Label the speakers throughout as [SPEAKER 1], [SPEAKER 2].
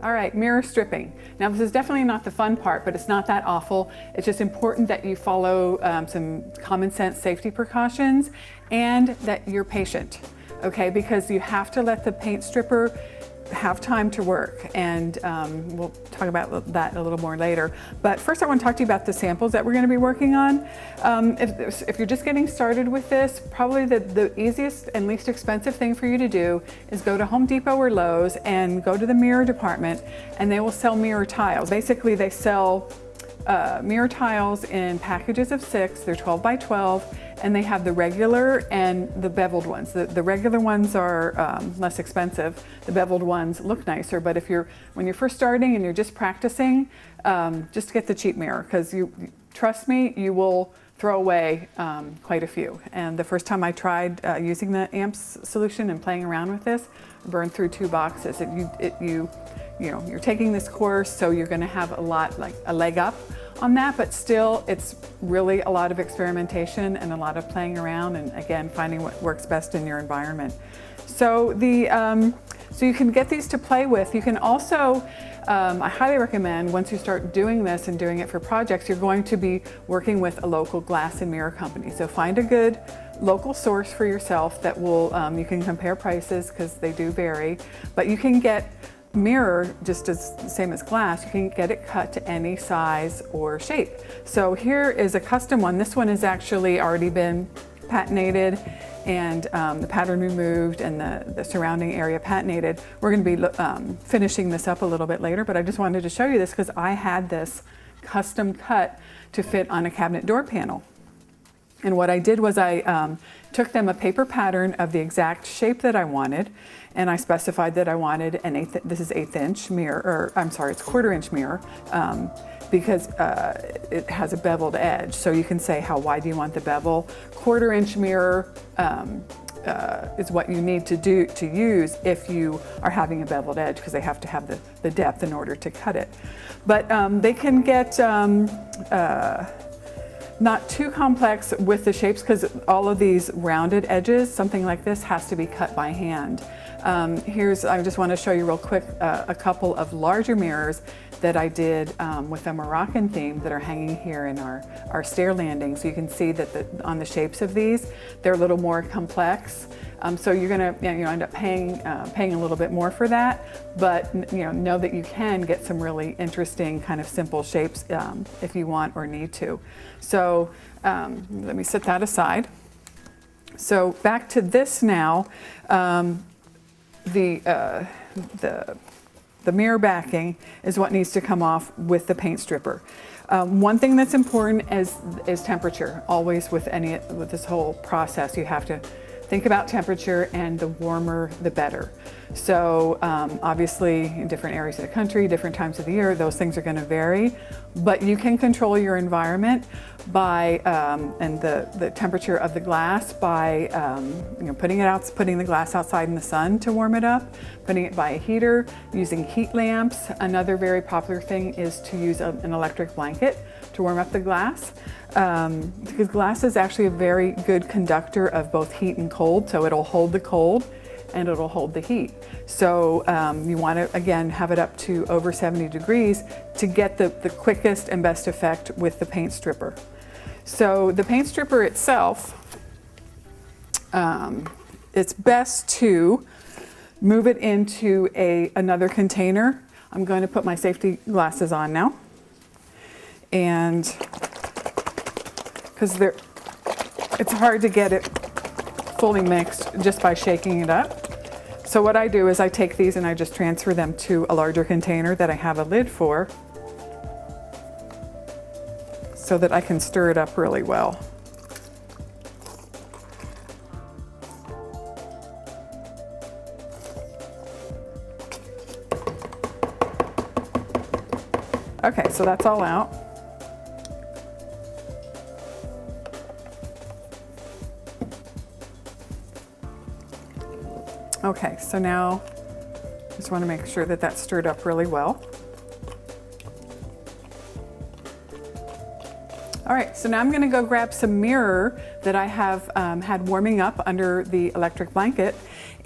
[SPEAKER 1] All right, mirror stripping. Now this is definitely not the fun part, but it's not that awful. It's just important that you follow some common sense safety precautions and that you're patient, okay? Because you have to let the paint stripper have time to work, and we'll talk about that a little more later. But first I want to talk to you about the samples that we're going to be working on. If you're just getting started with this, probably the easiest and least expensive thing for you to do is go to Home Depot or Lowe's and go to the mirror department, and they will sell mirror tiles. Basically they sell mirror tiles in packages of 6. They're 12 by 12, and they have the regular and the beveled ones. The regular ones are less expensive. The beveled ones look nicer, but when you're first starting and you're just practicing, just get the cheap mirror, because trust me, you will throw away quite a few. And the first time I tried using the AMPS solution and playing around with this, I burned through 2 boxes. You're taking this course, so you're going to have a leg up on that, but still it's really a lot of experimentation and a lot of playing around, and again finding what works best in your environment. So so you can get these to play with. You can also, I highly recommend, once you start doing this and doing it for projects, you're going to be working with a local glass and mirror company. So find a good local source for yourself that will, you can compare prices because they do vary, but you can get mirror just as same as glass. You can get it cut to any size or shape. So here is a custom one. This one has actually already been patinated, and the pattern removed and the surrounding area patinated. We're going to be finishing this up a little bit later, but I just wanted to show you this because I had this custom cut to fit on a cabinet door panel. And what I did was I took them a paper pattern of the exact shape that I wanted, and I specified that I wanted this is 1/8 inch mirror, or I'm sorry, it's 1/4 inch mirror, because it has a beveled edge. So you can say how wide do you want the bevel. 1/4 inch mirror is what you need to use if you are having a beveled edge, because they have to have the depth in order to cut it. But they can get not too complex with the shapes, because all of these rounded edges, something like this, has to be cut by hand. I just want to show you real quick a couple of larger mirrors that I did with a Moroccan theme that are hanging here in our stair landing. So you can see that on the shapes of these, they're a little more complex. So you're going to end up paying a little bit more for that, but know that you can get some really interesting kind of simple shapes if you want or need to. So let me set that aside. So back to this now. The mirror backing is what needs to come off with the paint stripper. One thing that's important is temperature. Always with this whole process, you have to think about temperature, and the warmer the better. So obviously in different areas of the country, different times of the year, those things are going to vary, but you can control your environment by and the temperature of the glass by putting the glass outside in the sun to warm it up, putting it by a heater, using heat lamps. Another very popular thing is to use an electric blanket to warm up the glass, because glass is actually a very good conductor of both heat and cold, so it'll hold the cold and it'll hold the heat. So you want to, again, have it up to over 70 degrees to get the quickest and best effect with the paint stripper. So the paint stripper itself, it's best to move it into another container. I'm going to put my safety glasses on now, and because it's hard to get it fully mixed just by shaking it up. So what I do is I take these and I just transfer them to a larger container that I have a lid for, so that I can stir it up really well. Okay, so that's all out. Okay, so now just want to make sure that that's stirred up really well. All right, so now I'm going to go grab some mirror that I have had warming up under the electric blanket,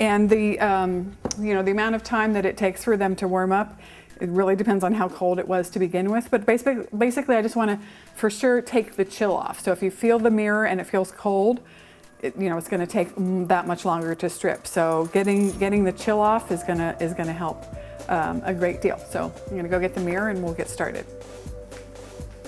[SPEAKER 1] and the amount of time that it takes for them to warm up It really depends on how cold it was to begin with, but basically I just want to for sure take the chill off. So if you feel the mirror and it feels cold, it's going to take that much longer to strip. So getting the chill off is going to help a great deal. So I'm going to go get the mirror and we'll get started.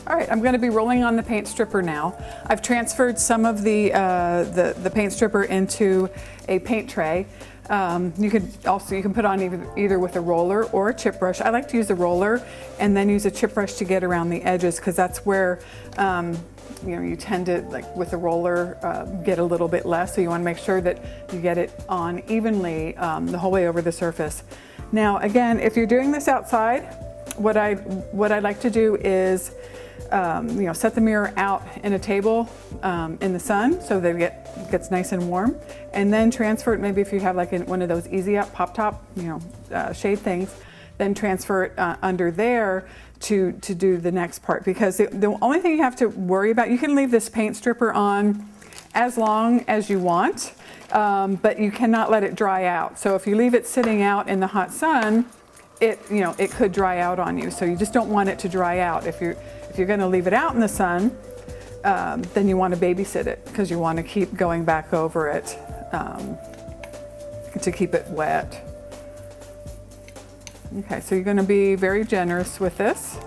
[SPEAKER 1] All right, I'm going to be rolling on the paint stripper now. I've transferred some of the paint stripper into a paint tray. You can put on either with a roller or a chip brush. I like to use the roller and then use a chip brush to get around the edges, because that's where you tend to, like with the roller, get a little bit less. So you want to make sure that you get it on evenly the whole way over the surface. Now, again, if you're doing this outside, what I like to do is set the mirror out in a table in the sun so that it gets nice and warm, and then transfer it. Maybe if you have like one of those easy up pop top shade things, then transfer it under there to do the next part, because the only thing you have to worry about, you can leave this paint stripper on as long as you want, but you cannot let it dry out. So if you leave it sitting out in the hot sun, it could dry out on you. So you just don't want it to dry out. If you're going to leave it out in the sun, then you want to babysit it, because you want to keep going back over it to keep it wet. Okay, so you're going to be very generous with this.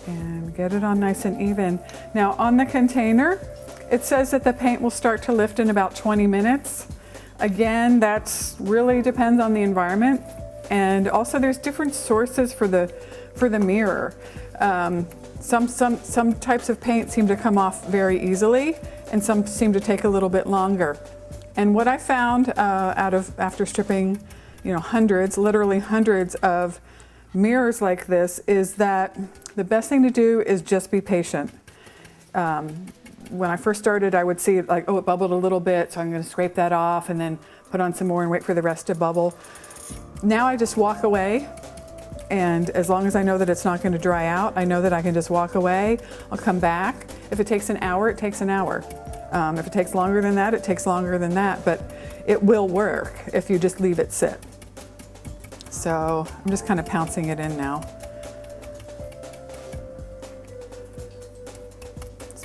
[SPEAKER 1] And get it on nice and even. Now on the container, it says that the paint will start to lift in about 20 minutes. Again, that's really depends on the environment, and also there's different sources for the mirror. Some types of paint seem to come off very easily, and some seem to take a little bit longer. And what I found after stripping, literally hundreds of mirrors like this, is that the best thing to do is just be patient. When I first started, I would see like, oh, it bubbled a little bit, so I'm going to scrape that off and then put on some more and wait for the rest to bubble. Now I just walk away, and as long as I know that it's not going to dry out, I know that I can just walk away. I'll come back. If it takes an hour, it takes an hour. If it takes longer than that, it takes longer than that, but it will work if you just leave it sit. So I'm just kind of pouncing it in now.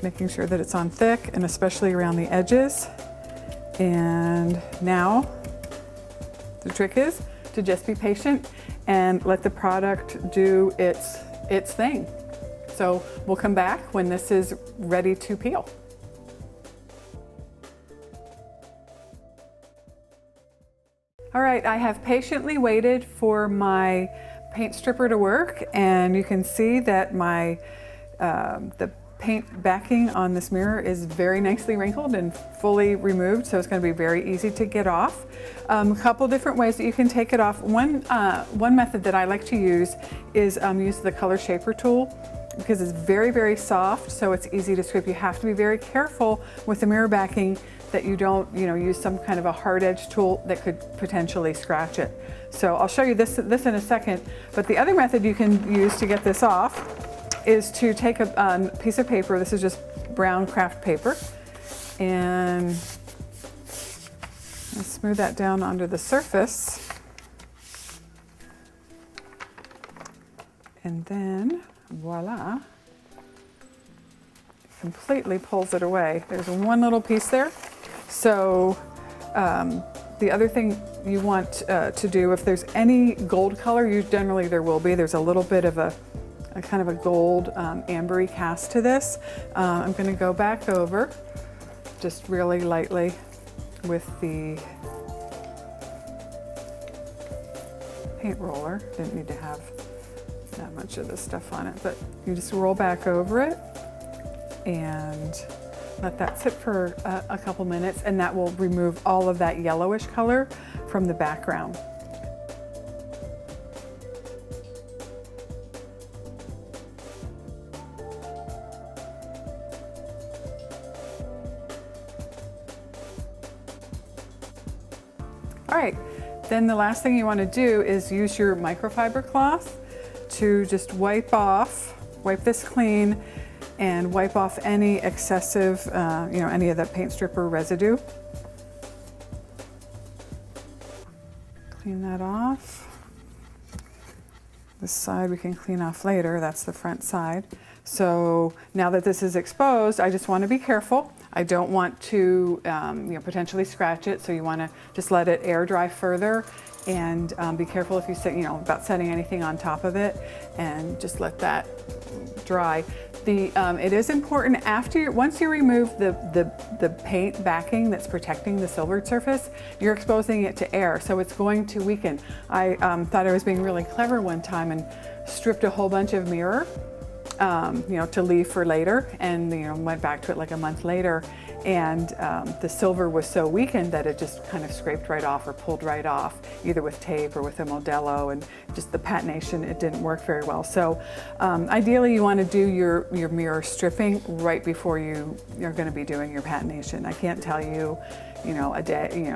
[SPEAKER 1] Making sure that it's on thick, and especially around the edges. And now the trick is to just be patient and let the product do its thing. So we'll come back when this is ready to peel. All right, I have patiently waited for my paint stripper to work, and you can see that my the paint backing on this mirror is very nicely wrinkled and fully removed, so it's going to be very easy to get off. A couple different ways that you can take it off. One method that I like to use is use the color shaper tool, because it's very, very soft, so it's easy to scrape. You have to be very careful with the mirror backing that you don't use some kind of a hard edge tool that could potentially scratch it. So I'll show you this in a second, but the other method you can use to get this off is to take a piece of paper. This is just brown craft paper, and smooth that down onto the surface, and then voila, completely pulls it away. There's one little piece there. So the other thing you want to do, if there's any gold color, generally there will be. There's a little bit of a kind of a gold ambery cast to this. I'm going to go back over just really lightly with the paint roller. Didn't need to have that much of this stuff on it, but you just roll back over it and let that sit for a couple minutes, and that will remove all of that yellowish color from the background. All right, then the last thing you want to do is use your microfiber cloth to just wipe this clean and wipe off any excessive, any of the paint stripper residue. Clean that off. This side we can clean off later, that's the front side. So now that this is exposed, I just want to be careful. I don't want to potentially scratch it, so you want to just let it air dry further, and be careful if you say, about setting anything on top of it, and just let that dry. It is important once you remove the paint backing that's protecting the silvered surface, you're exposing it to air, so it's going to weaken. I thought I was being really clever one time and stripped a whole bunch of mirror, to leave for later, and went back to it like a month later, and the silver was so weakened that it just kind of scraped right off or pulled right off, either with tape or with a Modelo, and just the patination, it didn't work very well. So ideally you want to do your mirror stripping right before you're going to be doing your patination. I can't tell you, a day,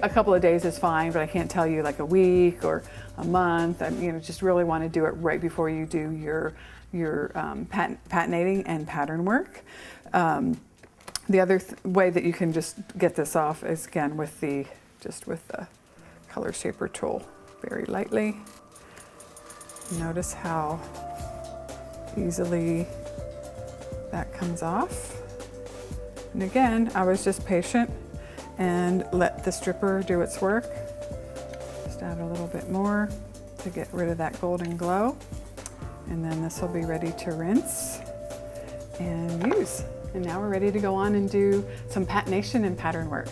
[SPEAKER 1] a couple of days is fine, but I can't tell you like a week or a month. Just really want to do it right before you do your patinating and pattern work. The other way that you can just get this off is again with the color shaper tool, very lightly. Notice how easily that comes off. And again, I was just patient and let the stripper do its work. Just add a little bit more to get rid of that golden glow. And then this will be ready to rinse and use. And now we're ready to go on and do some patination and pattern work.